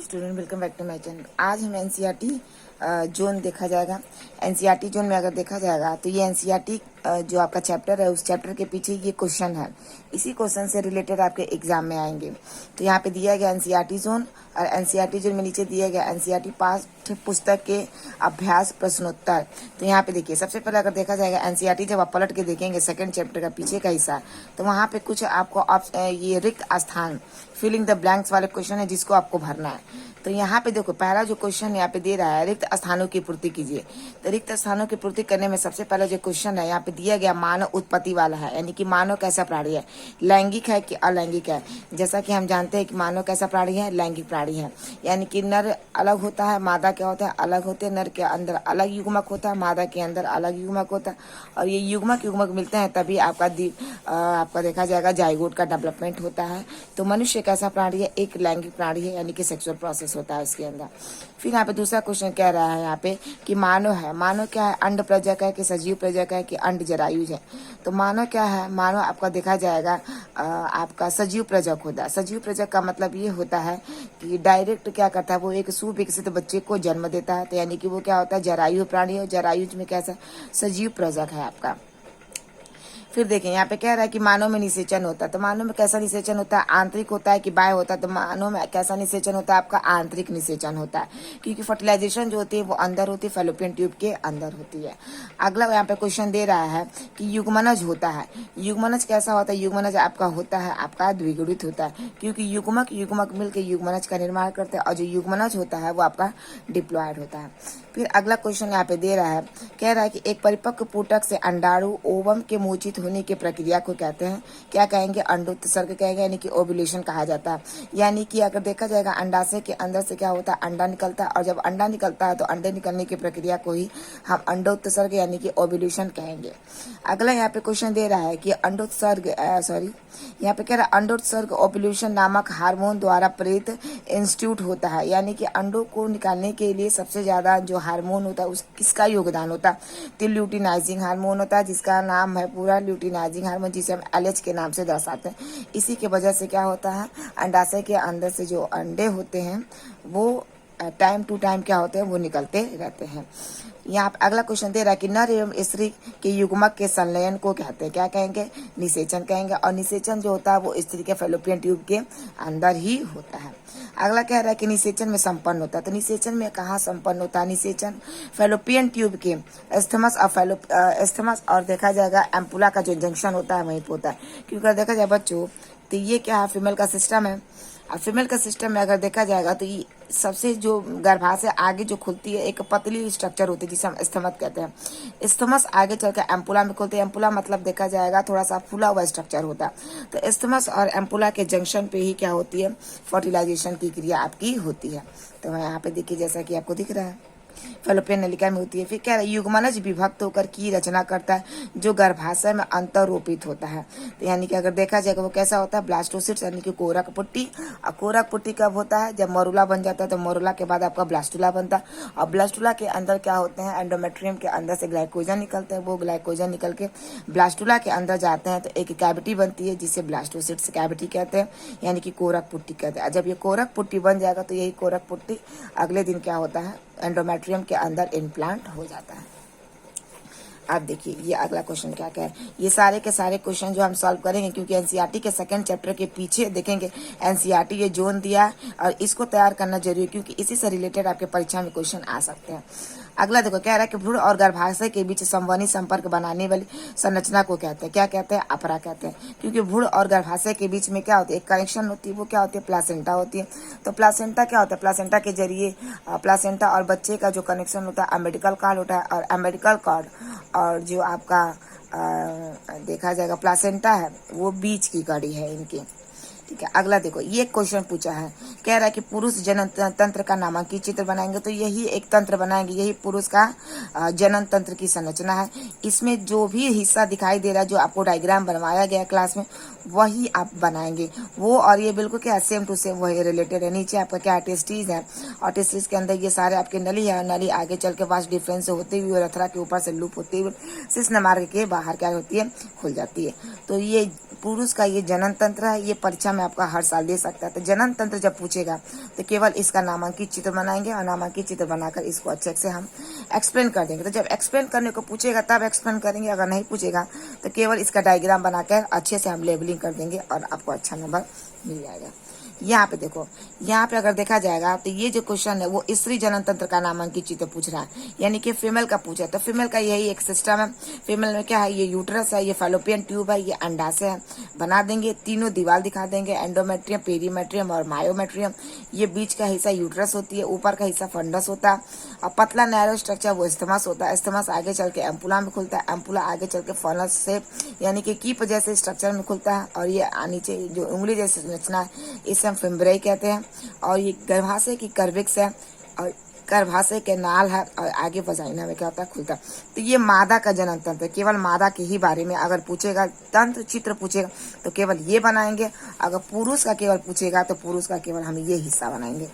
Hello student, welcome back to my channel. आज हम NCERT zone देखा जाएगा। एनसीईआरटी जोन में अगर देखा जाएगा तो ये एनसीईआरटी जो आपका चैप्टर है उस चैप्टर के पीछे ये क्वेश्चन है। इसी क्वेश्चन से रिलेटेड आपके एग्जाम में आएंगे। तो यहाँ पे दिया गया एनसीईआरटी जोन और एनसीईआरटी जोन में नीचे दिया गया एनसीईआरटी पाठ्य पुस्तक के अभ्यास प्रश्नोत्तर। तो यहाँ पे देखिए, सबसे पहले अगर देखा जाएगा एनसीईआरटी जब आप पलट के देखेंगे सेकंड चैप्टर का पीछे का हिस्सा, तो वहाँ पे कुछ आपको ये रिक्त स्थान फिलिंग द ब्लैंक्स वाले क्वेश्चन है जिसको आपको भरना है। तो यहाँ पे देखो, पहला जो क्वेश्चन यहाँ पे दे रहा है रिक्त स्थानों की पूर्ति कीजिए। तो रिक्त स्थानों की पूर्ति करने में सबसे पहला जो क्वेश्चन है यहाँ पे दिया गया मानव उत्पत्ति वाला है, यानी कि मानव कैसा प्राणी है, लैंगिक है कि अलैंगिक है। जैसा कि हम जानते हैं कि मानव कैसा प्राणी है, लैंगिक प्राणी है, यानी कि नर अलग होता है, मादा क्या होता है, अलग होते हैं। नर के अंदर अलग युग्मक होता है, मादा के अंदर अलग युग्मक होता है, और ये युग्मक मिलते हैं तभी आपका देखा जाएगा जाइगोट का डेवलपमेंट होता है। तो मनुष्य कैसा प्राणी है, एक लैंगिक प्राणी है, यानी कि सेक्सुअल प्रोसेस होता है उसके अंदर। फिर यहाँ पे दूसरा क्वेश्चन कह रहा है यहाँ पे कि मानव है, मानव क्या है, अंड प्रजक है कि सजीव प्रजक है कि अंड जरायुज है। तो मानव क्या है, मानव आपका देखा जाएगा आपका सजीव प्रजक होता है। सजीव प्रजक का मतलब ये होता है कि डायरेक्ट क्या करता है, वो एक सुविकसित बच्चे को जन्म देता है। तो यानी कि वो क्या होता है, जरायु प्राणी है। जरायुज में कैसा सजीव प्रजक है आपका। फिर देखें यहाँ पे कह रहा है कि मानव में निषेचन होता है। तो मानव में कैसा निषेचन होता है, आंतरिक होता है कि बाह्य होता है। तो मानव में कैसा निषेचन होता है, आपका आंतरिक निषेचन होता है, क्योंकि फर्टिलाइजेशन जो होती है वो अंदर होती है, फैलोपियन ट्यूब के अंदर होती है। अगला यहाँ पे क्वेश्चन दे रहा है कि युग्मनज होता है। युग्मनज कैसा होता है, युग्मनज आपका होता है आपका द्विगुणित होता है, क्योंकि युग्मक मिलकर युग्मनज का निर्माण करते हैं, और जो युग्मनज होता है वो आपका डिप्लॉयड होता है। फिर अगला क्वेश्चन यहाँ पे दे रहा है, कह रहा है कि एक परिपक्व पुटक से अंडाणु ओवम के मोचित होने की प्रक्रिया को कहते हैं, क्या कहेंगे, अंडोत्सर्ग कहेंगे, यानी कि ओव्यूलेशन कहा जाता है। यानी कि अगर देखा जाएगा अंडाशय के अंदर से क्या होता है, अंडा निकलता है, और जब अंडा निकलता है तो अंडे निकलने की प्रक्रिया को ही हम अंडोत्सर्ग यानी कि ओव्यूलेशन कहेंगे। अगला यहाँ पे क्वेश्चन दे रहा है कि यहाँ पे कह रहा है अंडोत्सर्ग ओव्यूलेशन नामक हार्मोन द्वारा प्रेरित इंस्टीट्यूट होता है। यानी कि अंडों को निकालने के लिए सबसे ज्यादा जो हार्मोन होता है उस किसका योगदान होता है, तो ल्यूटिनाइजिंग हार्मोन होता है, जिसका नाम है पूरा ल्यूटिनाइजिंग हार्मोन, जिसे हम एलएच के नाम से दर्शाते हैं। इसी के वजह से क्या होता है, अंडाशय के अंदर से जो अंडे होते हैं वो टाइम टू टाइम क्या होते हैं, वो निकलते रहते हैं। यहाँ अगला क्वेश्चन दे रहा है कि नर एवं स्त्री के युग्मक के संलयन को कहते हैं, क्या कहेंगे, निषेचन कहेंगे। और निषेचन जो होता है वो स्त्री के फैलोपियन ट्यूब के अंदर ही होता है। अगला कह रहा है कि निषेचन में संपन्न होता है। तो निषेचन में कहाँ संपन्न होता है, निषेचन फैलोपियन ट्यूब के एस्थमस और देखा जाएगा एम्पुला का जो जंक्शन होता है वहीं पर होता है। क्योंकि अगर देखा जाए बच्चों तो ये क्या है, फीमेल का सिस्टम है। और फीमेल का सिस्टम में अगर देखा जाएगा तो ये सबसे जो गर्भाशय आगे जो खुलती है एक पतली स्ट्रक्चर होती है जिसे हम स्थमस कहते हैं। स्थमस आगे चलकर एम्पुला में खुलते हैं। एम्पुला मतलब देखा जाएगा थोड़ा सा फूला हुआ स्ट्रक्चर होता है। तो स्थमस और एम्पुला के जंक्शन पे ही क्या होती है, फर्टिलाइजेशन की क्रिया आपकी होती है। तो यहाँ पे देखिए जैसा कि आपको दिख रहा है फैलोपियन नलिका में होती है। फिर क्या है, युग्मनज विभक्त होकर की रचना करता है जो गर्भाशय में अंतरोपित होता है। तो यानी कि अगर देखा जाएगा वो कैसा होता है, ब्लास्टोसिस्ट यानी कि कोरक पुट्टी। और कोरक पुट्टी कब होता है, जब मरुला बन जाता है। तो मरुला के बाद आपका ब्लास्टुला बनता है, और ब्लास्टुला के अंदर क्या होते हैं, एंडोमेट्रियम के अंदर से ग्लाइकोजन निकलते हैं। वो ग्लाइकोजन निकल के ब्लास्टुला के अंदर जाते हैं तो एक कैविटी बनती है जिसे ब्लास्टोसिस्ट कैविटी कहते हैं, यानी कि कोरक पुट्टी कहते हैं। जब ये कोरक पुट्टी बन जाएगा तो यही कोरक पुट्टी अगले दिन क्या होता है, एंडोमेट्रियम के अंदर इम्प्लांट हो जाता है। अब देखिए ये अगला क्वेश्चन क्या क्या है, ये सारे के सारे क्वेश्चन जो हम सॉल्व करेंगे, क्योंकि एनसीईआरटी के सेकंड चैप्टर के पीछे देखेंगे एनसीईआरटी ये जोन दिया है और इसको तैयार करना जरूरी है, क्योंकि इसी से रिलेटेड आपके परीक्षा में क्वेश्चन आ सकते हैं। अगला देखो कह रहा है कि भ्रूण और गर्भाशय के बीच संवहनी संपर्क बनाने वाली संरचना को कहते हैं, क्या कहते हैं, अपरा कहते हैं। क्योंकि भ्रूण और गर्भाशय के बीच में क्या होती है, एक कनेक्शन होती है, वो क्या होती है, प्लासेंटा होती है। तो प्लासेंटा क्या होता है, प्लासेंटा के जरिए प्लासेंटा और बच्चे का जो कनेक्शन होता है अम्बिलिकल कॉर्ड होता है, और अम्बिलिकल कॉर्ड और जो आपका देखा जाएगा प्लासेंटा है वो बीच की कड़ी है इनकी। ठीक है, अगला देखो ये क्वेश्चन पूछा है, कह रहा है कि पुरुष जनन तंत्र का नामांकित चित्र बनाएंगे। तो यही एक तंत्र बनाएंगे, यही पुरुष का जनन तंत्र की संरचना है। इसमें जो भी हिस्सा दिखाई दे रहा है, जो आपको डायग्राम बनवाया गया क्लास में, वही आप बनाएंगे वो, और ये बिल्कुल क्या सेम टू सेम वही रिलेटेड है। नीचे आपका क्या टेस्टीज है, और टेस्टीज के अंदर ये सारे आपके नली है। नली आगे चल के वास्ट डिफरेंस से होते हुए रथरा के ऊपर से लूप होते हुए शिश्न मार्ग के बाहर क्या होती है, खुल जाती है। तो ये पुरुष का ये जनन तंत्र है। ये परीक्षा में आपका हर साल दे सकता है। तो जनन तंत्र जब पूछेगा तो केवल इसका नामांकित चित्र बनाएंगे और नामांकित चित्र बनाकर इसको अच्छे से हम एक्सप्लेन कर देंगे। तो जब एक्सप्लेन करने को पूछेगा तब एक्सप्लेन करेंगे, अगर नहीं पूछेगा तो केवल इसका डायग्राम बनाकर अच्छे से हम लेबलिंग कर देंगे और आपको अच्छा नंबर मिल जाएगा। यहाँ पे देखो, यहाँ पे अगर देखा जाएगा तो ये जो क्वेश्चन है वो स्त्री जनन तंत्र का नामांकित चित्र पूछ रहा है, यानी कि फीमेल का पूछा है। तो फीमेल का यही एक सिस्टम है। फीमेल में क्या है, ये यूट्रस है, ये फैलोपियन ट्यूब है, ये अंडाशय है। बना देंगे, तीनों दीवार दिखा देंगे, एंडोमेट्रियम, पेरीमेट्रियम और मायोमेट्रियम। ये बीच का हिस्सा यूट्रस होती है, ऊपर का हिस्सा फंडस होता है और पतला नैरो स्ट्रक्चर वो स्थमस होता है। स्थमस आगे चल के एम्पुला में खुलता है, एम्पुला आगे चल के फनस से यानी कि कीप जैसे स्ट्रक्चर में खुलता है और ये नीचे जो उंगली जैसे संरचना है इसे हम फिम्ब्रेई कहते हैं। और ये गर्भाशय की कर्विक्स है और गर्भाशय के नाल है और आगे वजाइना में क्या होता है, खुलता है। तो ये मादा का जनन तंत्र, केवल मादा के ही बारे में अगर पूछेगा, तंत्र चित्र पूछेगा तो केवल ये बनाएंगे। अगर पुरुष का केवल पूछेगा तो पुरुष का केवल हम ये हिस्सा बनाएंगे।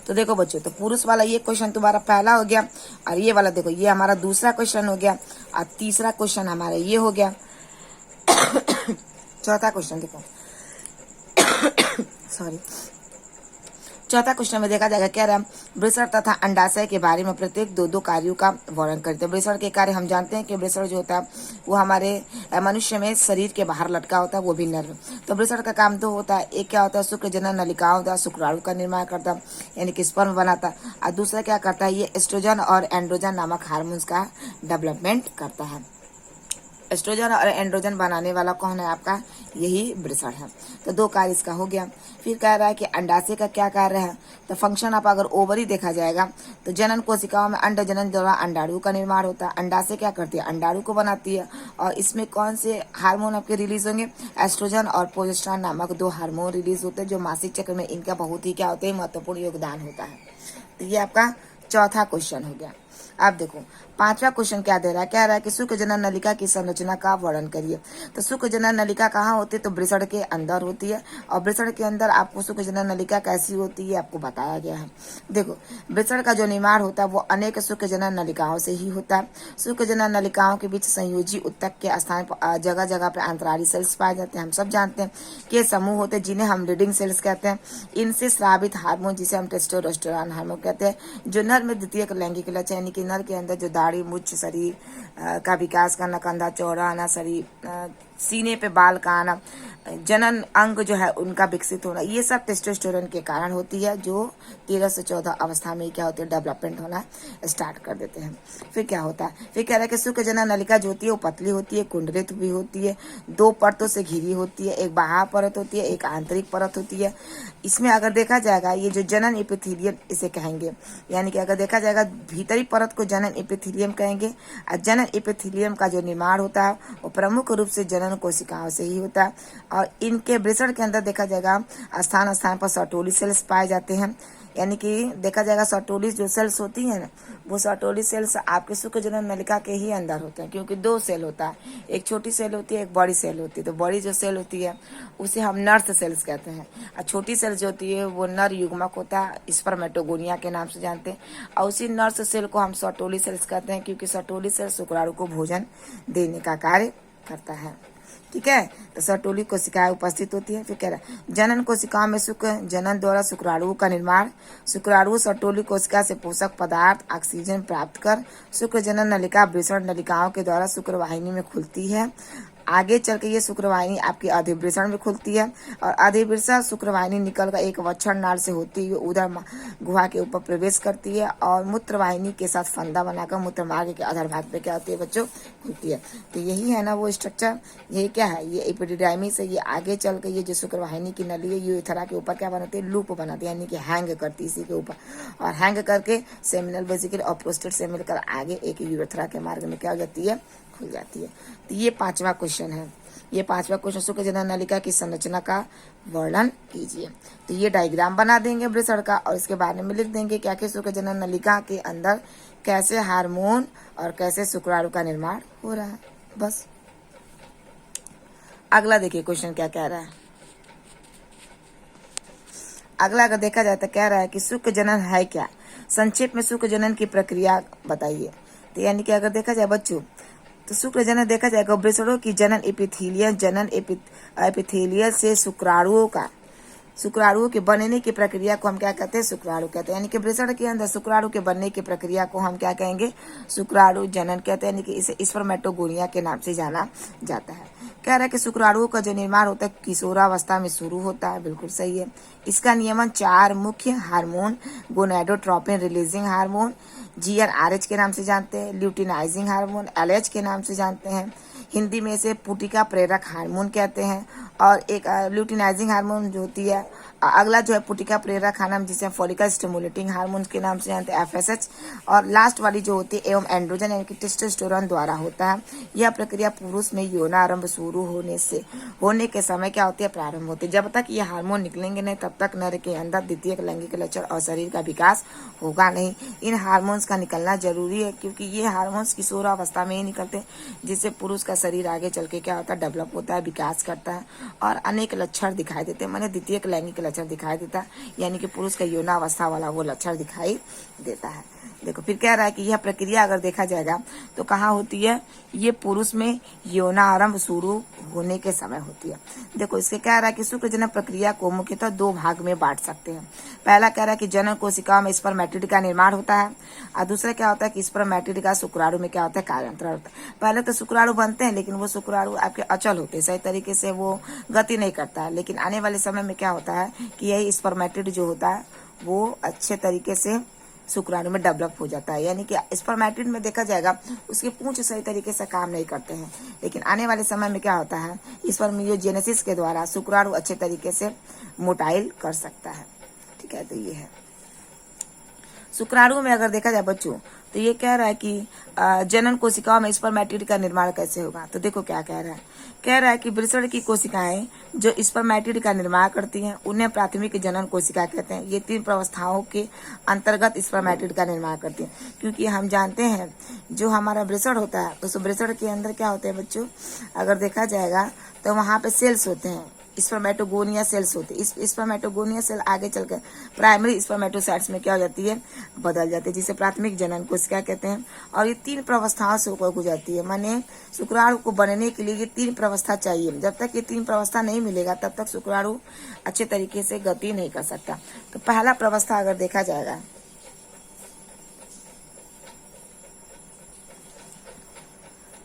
तो देखो बच्चों, तो पुरुष वाला ये क्वेश्चन तुम्हारा पहला हो गया और ये वाला देखो ये हमारा दूसरा क्वेश्चन हो गया और तीसरा क्वेश्चन हमारा ये हो गया। चौथा क्वेश्चन देखो, सॉरी, चौथा क्वेश्चन में देखा जाएगा क्या रहा, वृषण तथा अंडाशय के बारे में प्रत्येक दो कार्यों का वर्णन करते हैं। वृषण के कार्य हम जानते हैं कि वृषण जो होता है वो हमारे मनुष्य में शरीर के बाहर लटका होता है, वो भी नर्व। तो वृषण का काम दो होता है, एक क्या होता है, शुक्र जनन नलिका होता है, शुक्राणु का निर्माण करता है यानी कि स्पर्म बनाता है। और दूसरा क्या करता है, ये एस्ट्रोजन और एंड्रोजन नामक हार्मोन्स का डेवलपमेंट करता है। एस्ट्रोजन और एंड्रोजन बनाने वाला कौन है आपका, यही वृषण है। तो दो कार्य इसका हो गया। फिर कह रहा है कि अंडाशय का क्या कार्य है, तो फंक्शन आप अगर ओवरी देखा जाएगा तो जनन कोशिकाओं में अंड जनन द्वारा अंडाणु का निर्माण होता है। अंडाशय क्या करती है, अंडाणु को बनाती है और इसमें कौन से हार्मोन आपके रिलीज होंगे, एस्ट्रोजन और प्रोजेस्टेरॉन नामक दो हार्मोन रिलीज होते हैं जो मासिक चक्र में इनका बहुत ही क्या होते हैं, महत्वपूर्ण योगदान होता है। तो ये आपका चौथा क्वेश्चन हो गया। अब देखो पांचवा क्वेश्चन क्या दे रहा है, कह रहा है कि शुक्र जनन नलिका की संरचना का वर्णन करिए। तो शुक्र जनन नलिका कहाँ होती है, तो वृषण के अंदर होती है और वृषण के अंदर आपको शुक्र जनन नलिका कैसी होती है आपको बताया गया है। देखो वृषण का जो निर्माण होता है वो अनेक शुक्र जनन नलिकाओं से ही होता है। शुक्र जनन नलिकाओं के बीच संयोजी उत्तक के स्थान पर जगह जगह पर अंतराली सेल्स पाए जाते हैं। हम सब जानते हैं कि समूह होते हैं जिन्हें हम लीडिंग सेल्स कहते हैं। इनसे स्रावित हार्मोन जिसे हम टेस्टोस्टेरोन हार्मोन कहते हैं, जो नर में द्वितीयक लैंगिक लक्षण यानी कि नर के अंदर जो दाढ़ी मूछ शरीर का विकास करना, कंधा चौड़ा आना, शरीर सीने पे बाल का आना, जनन अंग जो है उनका विकसित होना, ये सब टेस्टोस्टेरोन के कारण होती है जो 13 से 14 अवस्था में क्या होती है, डेवलपमेंट होना स्टार्ट कर देते हैं। फिर क्या होता है, फिर कह रहा है कि शुक्र जनन नलिका जो होती है वो पतली होती है, कुंडलित भी होती है, दो परतों से घिरी होती है, एक बाह्य परत होती है, एक आंतरिक परत होती है। इसमें अगर देखा जाएगा ये जो जनन एपिथेलियम इसे कहेंगे, यानी कि अगर देखा जाएगा भीतरी परत को जनन एपिथेलियम कहेंगे। और जनन एपिथेलियम का जो निर्माण होता है वो प्रमुख रूप से जनन कोशिकाओं से ही होता है और इनके वृषण के अंदर देखा जाएगा स्थान स्थान पर सर्टोली सेल्स पाए जाते हैं। यानी कि देखा जाएगा सर्टोली जो सेल्स होती है ना, वो सर्टोली सेल्स आपके शुक्र जनन नलिका के ही अंदर होते हैं, क्योंकि दो सेल होता है, एक छोटी सेल होती है, एक बड़ी सेल होती है। तो बड़ी जो सेल होती है उसे हम नर्स सेल्स कहते हैं और छोटी सेल जो होती है वो नर युग्मक होता है, स्पर्मेटोगोनिया के नाम से जानते हैं। और उसी नर्स सेल को हम सर्टोली सेल्स कहते हैं, क्योंकि सर्टोली सेल शुक्राणु को भोजन देने का कार्य करता है। ठीक है, तो सर्टोली कोशिकाएं उपस्थित होती है। फिर कह रहा है जनन कोशिकाओं में शुक्र जनन द्वारा शुक्राणु का निर्माण, शुक्राणु सर्टोली कोशिका से पोषक पदार्थ ऑक्सीजन प्राप्त कर शुक्र जनन नलिका वृषण नलिकाओं के द्वारा शुक्रवाहिनी में खुलती है। आगे चल के ये शुक्रवाहिनी आपकी अधिवृषण में खुलती है और अधिवृषण शुक्रवाहिनी निकलकर एक वक्षण नाल से होती हुई उदर गुहा के ऊपर प्रवेश करती है और मूत्रवाहिनी के साथ फंदा बनाकर मूत्र मार्ग के अधर भाग पे क्या होती है बच्चों, खुलती है। तो यही है ना वो स्ट्रक्चर, ये क्या है, ये एपिडिडाइमिस है। ये आगे चल के ये जो शुक्रवाहिनी की नली है यूरेथ्रा के ऊपर क्या बनाती है, लूप बनाती है, यानी कि हैंग करती है इसी के ऊपर और हैंग करके सेमिनल वेसिकल और प्रोस्टेट से मिलकर आगे एक यूरेथ्रा के मार्ग में क्या हो जाती है, खुल जाती है। तो ये पांचवा क्वेश्चन है। ये पांचवा क्वेश्चन शुक्र जनन नलिका की संरचना का वर्णन कीजिए। तो ये डायग्राम बना देंगे वृषण का और इसके बारे में लिख देंगे क्या कि शुक्र जनन नलिका के अंदर कैसे हार्मोन और कैसे शुक्राणु का निर्माण हो रहा है। बस अगला देखिए क्वेश्चन क्या कह रहा है। अगला अगर देखा जाए तो कह रहा है कि शुक्र जनन है क्या, संक्षेप में शुक्र जनन की प्रक्रिया बताइए। तो यानी कि अगर देखा जाए बच्चों तो शुक्र जनन देखा जाएगा वृषणों की जनन एपिथेलियल से शुक्राणुओं के बनने की प्रक्रिया को हम क्या कहते हैं? शुक्राणु कहते हैं। यानी कि वृषण के अंदर शुक्राणु के बनने की प्रक्रिया को हम क्या कहेंगे? शुक्राणु जनन कहते हैं। यानी कि इसे स्पर्मेटोगोनिया के नाम से जाना जाता है। कह रहा है कि शुक्राणुओं का जो निर्माण होता है किशोरावस्था में शुरू होता है। बिल्कुल सही है। इसका नियमन 4 मुख्य hormone gonadotropin releasing hormone GnRH के नाम से जानते हैं, ल्यूटिनाइजिंग हार्मोन LH के नाम से जानते हैं, हिंदी में इसे पुटिका प्रेरक हार्मोन कहते हैं, और एक ल्यूटिनाइजिंग हार्मोन जो होती है, अगला जो है पुटिका प्रेरक हार्मोन जिसे फॉलिकल स्टिमुलेटिंग हार्मोन के नाम से जानते हैं FSH, और लास्ट वाली जो होती है एवं एंड्रोजन यानी कि टेस्टोस्टेरोन द्वारा होता है। यह प्रक्रिया पुरुष में यौनारंभ शुरू होने के समय क्या होती है? प्रारंभ होती है। जब तक ये हार्मोन निकलेंगे नहीं तब तक नर के अंदर द्वितीयक लैंगिक लक्षण और शरीर का विकास होगा नहीं। इन हार्मोन्स का निकलना जरूरी है क्योंकि ये हार्मोन्स किशोरावस्था में ही निकलते हैं, जिससे पुरुष का शरीर आगे चल के क्या होता है? डेवलप होता है, विकास करता है और अनेक लक्षण दिखाई देते हैं। मैंने द्वितीयक लैंगिक लक्षण दिखाई देता है, यानी कि पुरुष का यौनावस्था वाला वो लक्षण दिखाई देता है। देखो फिर कह रहा है कि यह प्रक्रिया अगर देखा जाएगा तो कहाँ होती है? ये पुरुष में यौनारंभ शुरू होने के समय होती है। देखो इसके कह रहा है कि शुक्र प्रक्रिया को मुख्यतः 2 भाग में बांट सकते हैं। पहला कह रहा है कि जनन कोशिकाओं में स्पर्मेटिड का निर्माण होता है, और दूसरा क्या होता है कि स्पर्मेटिड का शुक्राणु में क्या होता है? कार्यांतरण होता है। पहले तो शुक्राणु बनते हैं, लेकिन वो शुक्राणु आपके अचल होते हैं, सही तरीके से वो गति नहीं करता है। लेकिन आने वाले समय में क्या होता है कि यही स्पर्मेटिड जो होता है वो अच्छे तरीके से शुक्राणु में डेवलप हो जाता है। यानी कि स्पर्मेटिड में देखा जाएगा उसके पूंछ सही तरीके से काम नहीं करते हैं, लेकिन आने वाले समय में क्या होता है? स्पर्मियोजेनेसिस के द्वारा शुक्राणु अच्छे तरीके से मोटाइल कर सकता है। ठीक है, तो ये है शुक्राणु में अगर देखा जाए बच्चों, तो ये कह रहा है कि जनन कोशिकाओं में स्पर्मेटिड का निर्माण कैसे होगा? तो देखो क्या कह रहा है। कह रहा है कि वृषण की कोशिकाएं जो स्पर्मेटिड का निर्माण करती हैं उन्हें प्राथमिक जनन कोशिका कहते हैं। ये 3 प्रावस्थाओं के अंतर्गत स्पर्मेटिड का निर्माण करती हैं, क्योंकि हम जानते हैं जो हमारा वृषण होता है तो उस वृषण के अंदर क्या होते हैं बच्चों? अगर देखा जाएगा तो वहां पे सेल्स होते हैं, स्पर्मेटोगोनिया सेल्स होते हैं। इस स्पर्मेटोगोनिया सेल आगे चलकर प्राइमरी स्पर्मेटोसाइट्स में क्या हो जाती है? बदल जाती है, जिसे प्राथमिक जनन कोशिका कहते हैं। और ये 3 प्रावस्थाओं से होकर गुजरती है। माने शुक्राणु को बनने के लिए ये 3 प्रावस्था चाहिए। जब तक ये 3 प्रावस्था नहीं मिलेगा तब तक शुक्राणु अच्छे तरीके से गति नहीं कर सकता। तो पहला प्रावस्था अगर देखा जाएगा,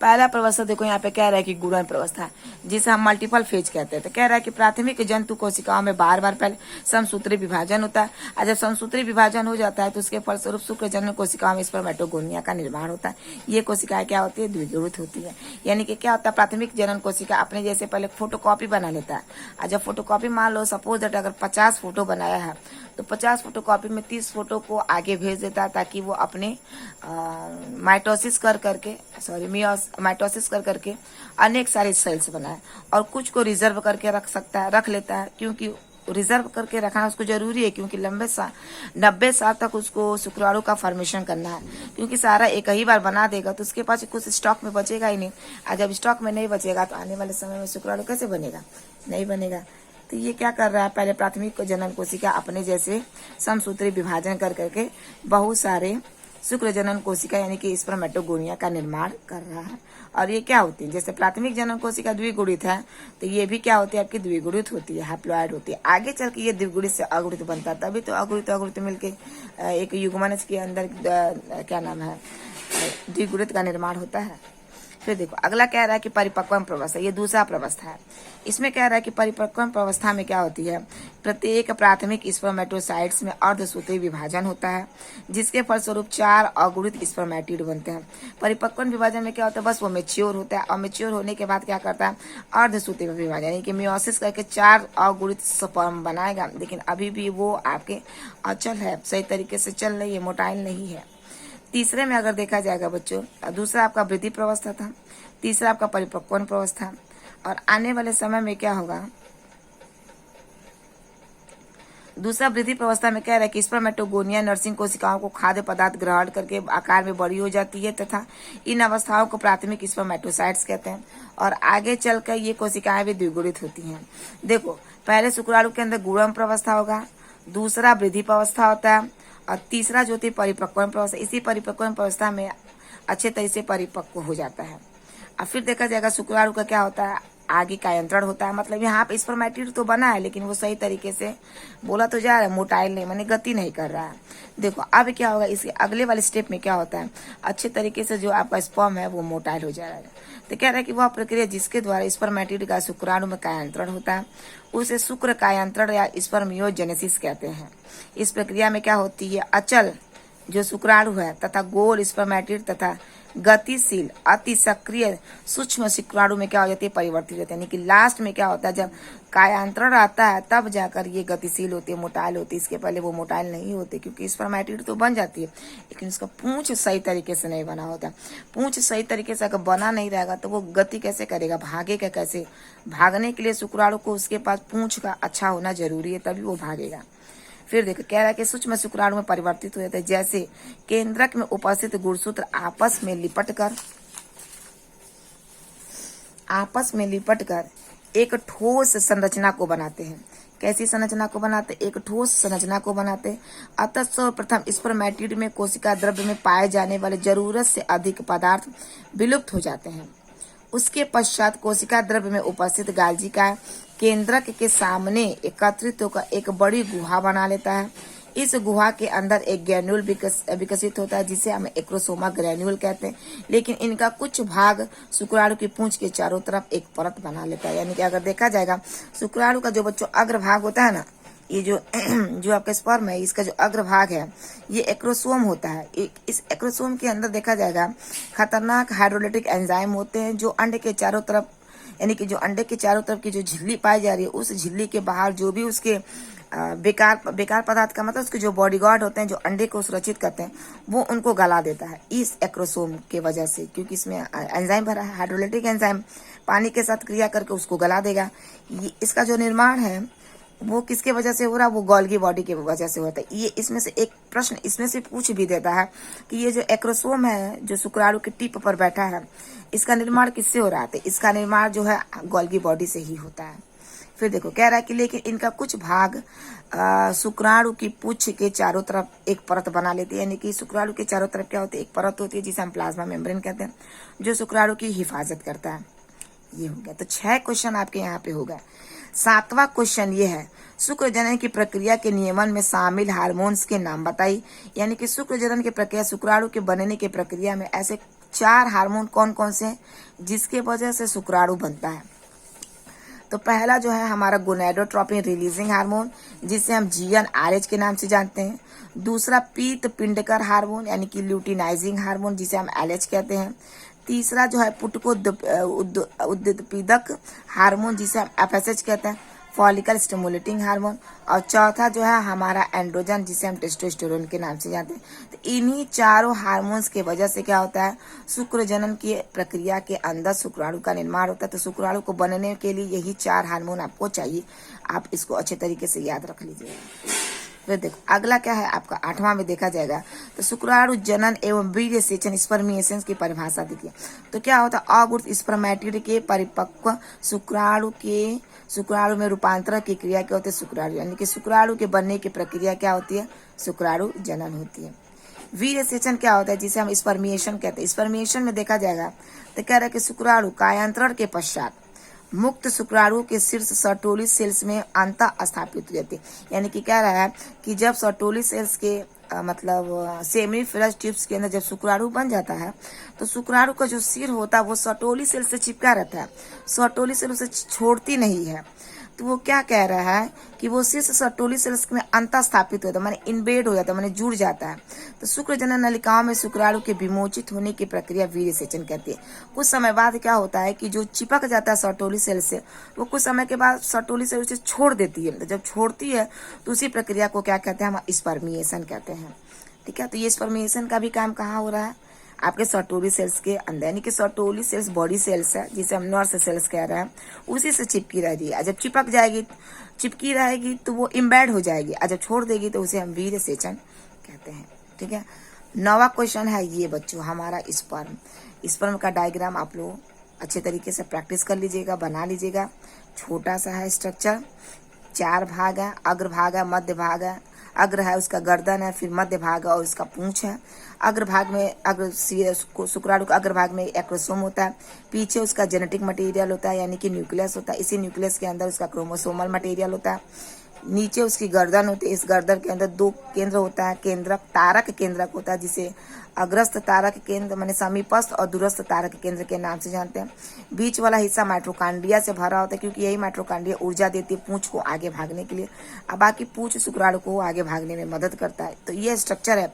पहला प्रवस्था देखो यहाँ पे कह रहा है कि गुणन प्रवस्था, जिसे हम मल्टीपल फेज कहते हैं। तो कह रहा है कि प्राथमिक जंतु कोशिकाओं में बार बार पहले समसूत्री विभाजन होता है, और जब समसूत्री विभाजन हो जाता है तो उसके फलस्वरूप शुक्र जनन कोशिकाओं में स्पर्मेटोगोनिया का निर्माण होता है। ये कोशिकाएं क्या होती है? द्विगुणित होती है। यानी कि क्या होता है? प्राथमिक जनन कोशिका अपने जैसे पहले फोटोकॉपी बना लेता है, और जब फोटोकॉपी मान लो सपोज दैट अगर 50 फोटो बनाया है तो 50 फोटोकॉपी में 30 फोटो को आगे भेज देता है, ताकि वो अपने माइटोसिस कर करके अनेक सारे सेल्स बनाए, और कुछ को रिजर्व करके रख लेता है। क्योंकि रिजर्व करके रखना उसको जरूरी है, क्योंकि 90 साल तक उसको शुक्राणु का फॉर्मेशन करना है। क्योंकि सारा एक ही बार बना देगा तो उसके पास कुछ स्टॉक में बचेगा ही नहीं, और जब स्टॉक में नहीं बचेगा तो आने वाले समय में शुक्राणु कैसे बनेगा? नहीं बनेगा। तो ये क्या कर रहा है? पहले प्राथमिक जनन कोशिका अपने जैसे समसूत्री विभाजन कर करके बहुत सारे शुक्र जनन कोशिका यानी कि स्पर्मेटोगोनिया का निर्माण कर रहा है। और ये क्या होती है? जैसे प्राथमिक जनन कोशिका द्विगुणित है, तो ये भी क्या होती है? आपकी द्विगुणित होती है, हैप्लॉइड होती है। आगे चल के ये द्विगुणित से अगुणित बनता है, तभी तो अगुणित मिलके एक युग्मनज के अंदर क्या नाम है? द्विगुणित का निर्माण होता है। फिर देखो अगला कह रहा है कि परिपक्वम प्रवस्था, ये दूसरा प्रवस्था है। इसमें कह रहा है कि परिपक्वम प्रवस्था में क्या होती है? प्रत्येक प्राथमिक स्पर्मेटोसाइट्स में अर्धसूत्री विभाजन होता है, जिसके फलस्वरूप 4 अगुणित स्पर्मेटिड बनते हैं। परिपक्वन विभाजन में क्या होता है? बस वो मेच्योर होता है, और मेच्योर होने के बाद क्या करता है? अर्धसूत्री विभाजन यानी कि मियोसिस करके 4 अगुणित स्पर्म बनाएगा, लेकिन अभी भी वो आपके अचल है, सही तरीके से चल रही है, मोटाइल नहीं है। तीसरे में अगर देखा जाएगा बच्चों, दूसरा आपका वृद्धि प्रवस्था था, तीसरा आपका परिपक्वन प्रवस्था, और आने वाले समय में क्या होगा? दूसरा वृद्धि प्रवस्था में कह रहा है कि स्पर्मेटोगोनिया नर्सिंग कोशिकाओं को खाद्य पदार्थ ग्रहण करके आकार में बड़ी हो जाती है, तथा इन अवस्थाओं को प्राथमिक स्पर्मेटोसाइट्स कहते हैं, और आगे चलकर ये कोशिकाएं भी द्विगुणित होती हैं। देखो पहले शुक्राणु के अंदर गुणन प्रवस्था होगा, दूसरा वृद्धि प्रवस्था होता है, और तीसरा जो होती है परिपक्वन प्रवस्था। इसी परिपक्वन प्रवस्था में अच्छे तरह से परिपक्व हो जाता है, और फिर देखा जाएगा शुक्राणु का क्या होता है, आगे का यंत्रण होता है। मतलब यहाँ पे स्पर्मेटिड तो बना है लेकिन वो सही तरीके से बोला तो जा रहा है, मोटाइल नहीं, माने गति नहीं कर रहा है। देखो अब क्या होगा, इसके अगले वाले स्टेप में क्या होता है, अच्छे तरीके से जो आपका स्पर्म है वो मोटाइल हो जाएगा। तो कह रहा है कि वह प्रक्रिया जिसके द्वारा स्पर्मेटिड का शुक्राणु में कायांतरण होता है उसे शुक्र कायांतरण या स्पर्मियोजेनेसिस कहते हैं। इस प्रक्रिया में क्या होती है, अचल जो शुक्राणु है तथा गोल स्पर्मेटिड तथा गतिशील अति सक्रिय सूक्ष्म शुक्राणु में क्या हो जाती है, परिवर्तित होती है। यानी कि लास्ट में क्या होता है, जब कायांतरण आता है तब जाकर ये गतिशील होती है, मोटाइल होती है। इसके पहले वो मोटाइल नहीं होती, क्योंकि स्पर्मेटिड तो बन जाती है लेकिन उसका पूंछ सही तरीके से नहीं बना होता। पूंछ सही तरीके से अगर बना नहीं रहेगा तो वो गति कैसे करेगा, भागेगा कैसे। भागने के लिए शुक्राणु को उसके पास पूंछ का अच्छा होना जरूरी है, तभी वो भागेगा। फिर देखो कह रहा है कि सूक्ष्म शुक्राणु में परिवर्तित हो जाते हैं, जैसे केंद्रक में उपस्थित गुणसूत्र आपस में लिपटकर एक ठोस संरचना को बनाते हैं। कैसी संरचना को बनाते हैं, एक ठोस संरचना को बनाते हैं। अतः सर्वप्रथम स्पर्मेटिड में कोशिका द्रव्य में पाए जाने वाले जरूरत से अधिक पदार्थ विलुप्त हो जाते हैं। उसके पश्चात कोशिका द्रव्य में उपस्थित गाल्जी का केंद्रक के सामने एकत्रित होकर एक बड़ी गुहा बना लेता है। इस गुहा के अंदर एक ग्रैन्यूल विकसित होता है जिसे हम एक्रोसोमा ग्रैन्यूल कहते हैं। लेकिन इनका कुछ भाग शुक्राणु की पूंछ के चारों तरफ एक परत बना लेता है। यानी कि अगर देखा जाएगा शुक्राणु का जो बच्चों अग्रभाग होता है ना, ये जो आपका स्पर्म है, इसका जो अग्रभाग है ये एक्रोसोम होता है। इस एक्रोसोम के अंदर देखा जाएगा खतरनाक हाइड्रोलाइटिक एंजाइम होते हैं जो अंडे के चारों तरफ, यानी कि जो अंडे के चारों तरफ की जो झिल्ली पाई जा रही है उस झिल्ली के बाहर जो भी उसके बेकार पदार्थ का मतलब उसके जो बॉडीगार्ड होते हैं जो अंडे को सुरक्षित करते हैं वो उनको गला देता है इस एक्रोसोम के वजह से, क्योंकि इसमें एंजाइम भरा है, हाइड्रोलाइटिक एंजाइम पानी के साथ क्रिया करके उसको गला देगा। इसका जो निर्माण है वो किसके वजह से हो रहा है, वो गोल्गी बॉडी के वजह से होता है। ये इसमें से एक प्रश्न इसमें से पूछ भी देता है कि ये जो एक्रोसोम है जो शुक्राणु के टिप पर बैठा है इसका निर्माण किससे हो रहा है, तो इसका निर्माण जो है गोल्गी बॉडी से ही होता है। फिर देखो कह रहा है कि लेकिन इनका कुछ भाग शुक्राणु की पूंछ के चारों तरफ एक परत बना लेती है। यानी कि शुक्राणु के चारों तरफ क्या होती है, एक परत होती है जिसे हम प्लाज्मा मेम्ब्रेन कहते हैं जो शुक्राणु की हिफाजत करता है। ये हो गया, तो 6 क्वेश्चन आपके यहाँ पे हो गए। 7वां क्वेश्चन ये है, शुक्र जनन की प्रक्रिया के नियमन में शामिल हार्मोन्स के नाम बताइए। यानी कि शुक्र जनन की प्रक्रिया, शुक्राणु के बनने की प्रक्रिया में ऐसे 4 हार्मोन कौन कौन से हैं जिसके वजह से शुक्राणु बनता है। तो पहला जो है हमारा गोनेडोट्रोपिन रिलीजिंग हार्मोन जिसे हम GnRH के नाम से जानते हैं। दूसरा पीत पिंडकर हार्मोन यानी कि ल्यूटिनाइजिंग हार्मोन जिसे हम LH कहते हैं। तीसरा जो है पुटको उद्दीपक हार्मोन जिसे हम FSH कहते हैं, फॉलिकल स्टिमुलेटिंग हार्मोन। और चौथा जो है हमारा एंड्रोजन जिसे हम टेस्टोस्टेरोन के नाम से जानते हैं। तो इन्हीं चारों हार्मोन्स के वजह से क्या होता है, शुक्र जनन की प्रक्रिया के अंदर शुक्राणु का निर्माण होता है। तो शुक्राणु को बनने के लिए यही 4 हार्मोन आपको चाहिए, आप इसको अच्छे तरीके से याद रख लीजिएगा। फिर देखो अगला क्या है आपका 8वां में देखा जाएगा, तो शुक्राणु जनन एवं वीर्य सेचन स्पर्मिएशन की परिभाषा देखिए। तो क्या होता है, अगुण स्पर्मेटिड के परिपक्व शुक्राणु में रूपांतरण की क्रिया क्या होती है, शुक्राणु यानी कि शुक्राणु के बनने की प्रक्रिया क्या होती है, शुक्राणु जनन होती है। वीर्य सेचन क्या होता है जिसे हम स्पर्मिएशन कहते हैं। स्पर्मिएशन में देखा जाएगा तो कह रहा है कि शुक्राणु कायांतरण के पश्चात मुक्त शुक्राणु के शीर्ष सर्टोली सेल्स में अंतः स्थापित हो जाती है। यानी कि कह रहा है कि जब सर्टोली सेल्स के मतलब सेमिनिफेरस ट्यूब्स के अंदर जब शुक्राणु बन जाता है तो शुक्राणु का जो सिर होता है वो सर्टोली सेल से चिपका रहता है, सर्टोली सेल उसे छोड़ती नहीं है। तो वो क्या कह रहा है कि वो शीर्ष सर्टोली सेल्स में अंतः स्थापित होता है, माने इनबेड हो जाता है, माने जुड़ जाता है। तो शुक्र जनन नलिकाओं में शुक्राणु के विमोचित होने की प्रक्रिया वीर्य सेचन कहती है। कुछ समय बाद क्या होता है कि जो चिपक जाता है सर्टोली सेल से वो कुछ समय के बाद सर्टोली सेल उसे छोड़ देती है। तो जब छोड़ती है तो उसी प्रक्रिया को क्या कहते हैं, हम स्पर्मिएशन कहते हैं। ठीक है, तो ये स्पर्मिएशन का भी काम कहाँ हो रहा है, आपके सर्टोली सेल्स के अंदर। यानी कि सर्टोली सेल्स बॉडी सेल्स है जिसे हम नर्व सेल्स कह रहे हैं, उसी से चिपकी रहेगी। और जब चिपकी रहेगी तो वो इम्बेड हो जाएगी, और जब छोड़ देगी तो उसे हम वीर्य सेचन कहते हैं। ठीक है, 9वां क्वेश्चन है ये बच्चों हमारा स्पर्म का डायग्राम आप लोग अच्छे तरीके से प्रैक्टिस कर लीजिएगा, बना लीजिएगा। छोटा सा है स्ट्रक्चर, 4 भाग है, अग्रभाग है, मध्य भाग है। अग्र है उसका गर्दन है, फिर मध्य भाग है और उसका पूंछ है। अग्रभाग में शुक्राणु का अग्रभाग में एक्रोसोम होता है, पीछे उसका जेनेटिक मटेरियल होता है यानी कि न्यूक्लियस होता है। इसी न्यूक्लियस के अंदर उसका क्रोमोसोमल मटेरियल होता है। नीचे उसकी गर्दन होती है, इस गर्दन के अंदर 2 केंद्र होता है, केंद्रक तारक केंद्रक होता है जिसे अग्रस्थ तारक केंद्र माने समीपस्थ और दूरस्थ तारक केंद्र के नाम से जानते हैं। बीच वाला हिस्सा माइटोकॉन्ड्रिया से भरा होता है क्योंकि यही माइटोकॉन्ड्रिया ऊर्जा देती है पूंछ को आगे भागने के लिए। अब बाकी पूंछ शुक्राणु को आगे भागने में मदद करता है। तो ये स्ट्रक्चर है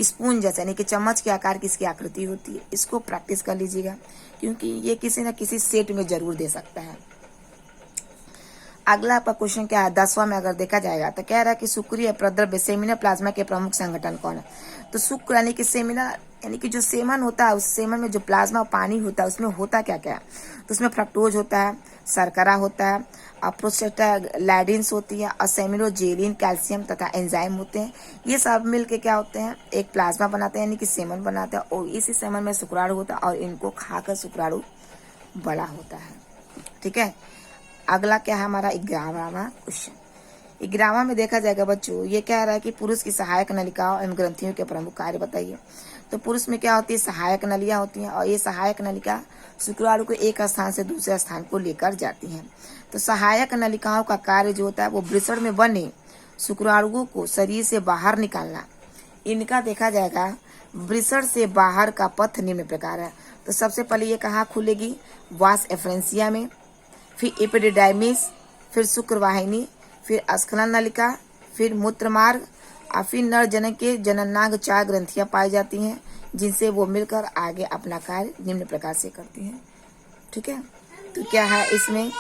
स्पून जैसे यानी कि चम्मच के आकार की इसकी आकृति होती है। इसको प्रैक्टिस कर लीजिएगा क्योंकि ये किसी न किसी सेट में जरूर दे सकता है। अगला आपका क्वेश्चन क्या है 10वां में अगर देखा जाएगा तो कह रहा है कि शुक्रीय प्रद्रव्य सेमिनल प्लाज्मा के प्रमुख संगठन कौन है। तो शुक्र यानी कि सेमिनल यानी कि जो सेमन होता है उस सेमन में जो प्लाज्मा पानी होता है उसमें होता क्या क्या है। तो उसमें फ्रक्टोज होता है, शर्करा होता है, प्रोस्टाग्लैंडिन्स होती है, असेमिनोजेलिन, कैल्शियम तथा एंजाइम होते हैं। ये सब मिलके क्या होते हैं एक प्लाज्मा बनाते हैं यानी कि सेमन बनाते हैं और इसी सेमन में शुक्राणु होता है और इनको खाकर शुक्राणु बड़ा होता है। ठीक है, अगला क्या है हमारा 11वां क्वेश्चन। 11वां में देखा जाएगा बच्चों ये कह रहा है कि पुरुष की सहायक नलिकाओं एवं ग्रंथियों के प्रमुख कार्य बताइए। तो पुरुष में क्या होती है सहायक नलियां होती हैं और ये सहायक नलिका शुक्राणु को एक स्थान से दूसरे स्थान को लेकर जाती हैं। तो सहायक नलिकाओं का कार्य जो होता है वो वृषण में बने शुक्राणुओं को शरीर से बाहर निकालना। इनका देखा जाएगा वृषण से बाहर का पथ निम्न प्रकार है। तो सबसे पहले ये कहाँ खुलेगी वास एफरेंसिया में, फिर एपिडिडाइमिस, फिर शुक्रवाहिनी, फिर स्खलन नलिका, फिर मूत्र मार्ग और फिर नर जनक के जननांग 4 ग्रंथियां पाई जाती हैं जिनसे वो मिलकर आगे अपना कार्य निम्न प्रकार से करती हैं। ठीक है, तो क्या है इसमें